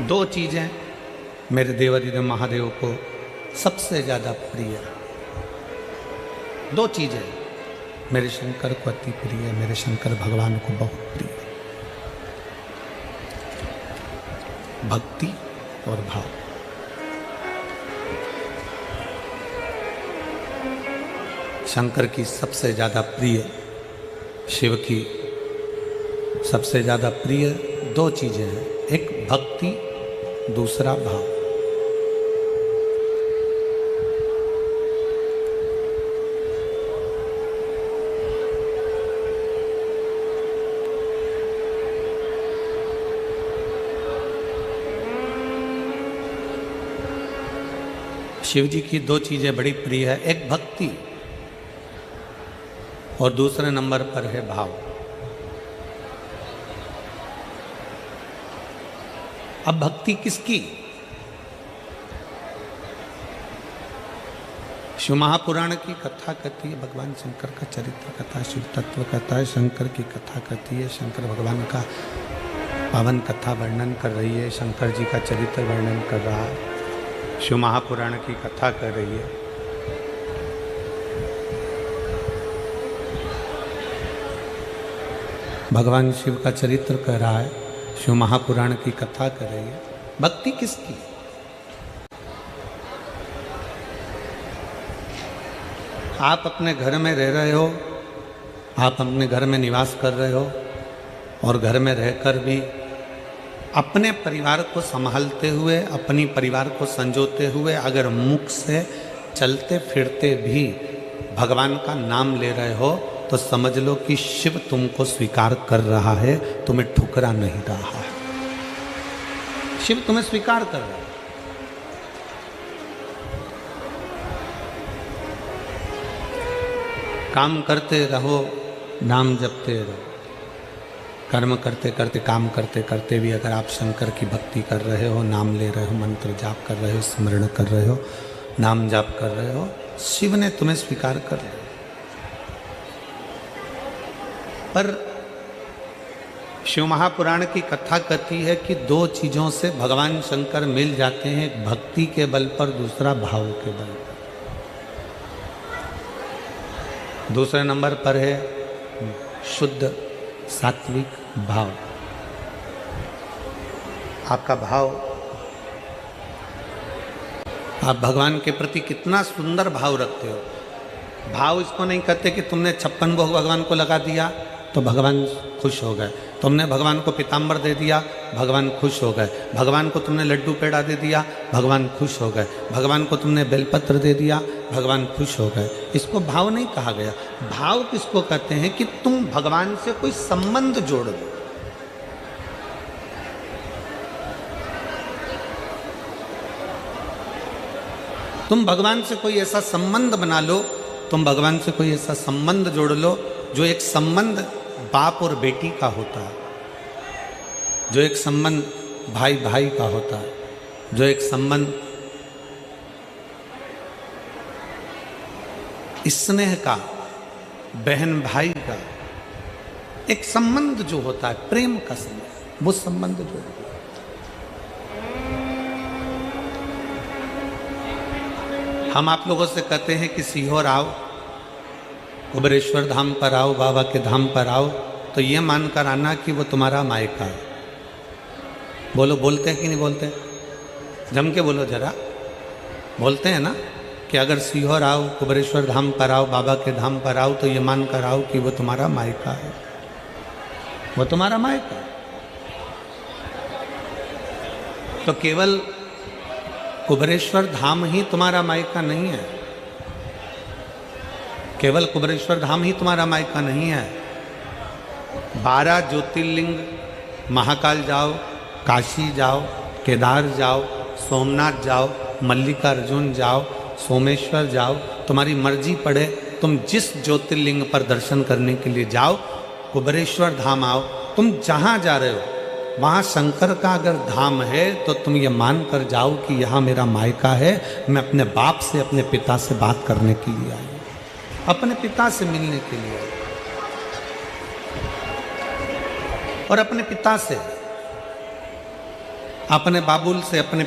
दो चीजें मेरे देवादिदेव महादेव को सबसे ज्यादा प्रिय है। दो चीजें मेरे शंकर को अति प्रिय है, मेरे शंकर भगवान को बहुत प्रिय है। भक्ति और भाव। शंकर की सबसे ज्यादा प्रिय, शिव की सबसे ज्यादा प्रिय दो चीजें हैं, एक भक्ति, दूसरा भाव। शिव जी की दो चीजें बड़ी प्रिय है, एक भक्ति और दूसरे नंबर पर है भाव। अब भक्ति किसकी? शिव महापुराण की कथा कहती है, भगवान शंकर का चरित्र कथा, शिव तत्व कथा है, शंकर की कथा कहती है, शंकर भगवान का पावन कथा वर्णन कर रही है, शंकर जी का चरित्र वर्णन कर रहा है, शिव महापुराण की कथा कर रही है। भगवान शिव का चरित्र कर रहा है, शिव महापुराण की कथा कर रही है। भक्ति किसकी? आप अपने घर में रह रहे हो, आप अपने घर में निवास कर रहे हो और घर में रहकर भी अपने परिवार को संभालते हुए, अपनी परिवार को संजोते हुए अगर मुख से चलते फिरते भी भगवान का नाम ले रहे हो तो समझ लो कि शिव तुमको स्वीकार कर रहा है, तुम्हें ठुकरा नहीं रहा है। शिव तुम्हें स्वीकार कर रहा है। काम करते रहो, नाम जपते रहो। कर्म करते करते, काम करते करते भी अगर आप शंकर की भक्ति कर रहे हो, नाम ले रहे हो, मंत्र जाप कर रहे हो, स्मरण कर रहे हो, नाम जाप कर रहे हो, शिव ने तुम्हें स्वीकार कर लिया। पर शिव महापुराण की कथा कहती है कि दो चीजों से भगवान शंकर मिल जाते हैं, एक भक्ति के बल पर, दूसरा भाव के बल पर। दूसरे नंबर पर है शुद्ध सात्विक भाव। आपका भाव, आप भगवान के प्रति कितना सुंदर भाव रखते हो। भाव इसको नहीं कहते कि तुमने 56 भोग भगवान को लगा दिया तो भगवान खुश हो गए, तुमने भगवान को पीताम्बर दे दिया, भगवान खुश हो गए, भगवान को तुमने लड्डू पेड़ा दे दिया, भगवान खुश हो गए, भगवान को तुमने बेलपत्र दे दिया, भगवान खुश हो गए। इसको भाव नहीं कहा गया। भाव किसको कहते हैं कि तुम भगवान से कोई संबंध जोड़ दो। तुम भगवान से कोई ऐसा संबंध बना लो, तुम भगवान से कोई ऐसा संबंध जोड़ लो जो एक संबंध बाप और बेटी का होता है, जो एक संबंध भाई भाई का होता है, जो एक संबंध स्नेह का, बहन भाई का, एक संबंध जो होता है प्रेम का संबंध, वो संबंध जो है। हम आप लोगों से कहते हैं कि सीहोर आओ, कुबेरेश्वर धाम पर आओ, बाबा के धाम पर आओ, तो ये मानकर आना कि वो तुम्हारा मायका है। बोलो, बोलते हैं कि नहीं बोलते? जम के बोलो जरा, बोलते हैं ना कि अगर सीहोर आओ, कुबेरेश्वर धाम पर आओ, बाबा के धाम पर आओ, तो ये मानकर आओ कि वो तुम्हारा मायका है, वो तुम्हारा मायका है। तो केवल कुबेरेश्वर धाम ही तुम्हारा मायका नहीं है, केवल कुबेरेश्वर धाम ही तुम्हारा मायका नहीं है। 12 ज्योतिर्लिंग, महाकाल जाओ, काशी जाओ, केदार जाओ, सोमनाथ जाओ, मल्लिकार्जुन जाओ, सोमेश्वर जाओ, तुम्हारी मर्जी पड़े, तुम जिस ज्योतिर्लिंग पर दर्शन करने के लिए जाओ, कुबेरेश्वर धाम आओ, तुम जहाँ जा रहे हो वहाँ शंकर का अगर धाम है तो तुम ये मान कर जाओ कि यहाँ मेरा मायका है, मैं अपने बाप से, अपने पिता से बात करने के लिए आई, अपने पिता से मिलने के लिए आई। और अपने पिता से अपने बाबुल से अपने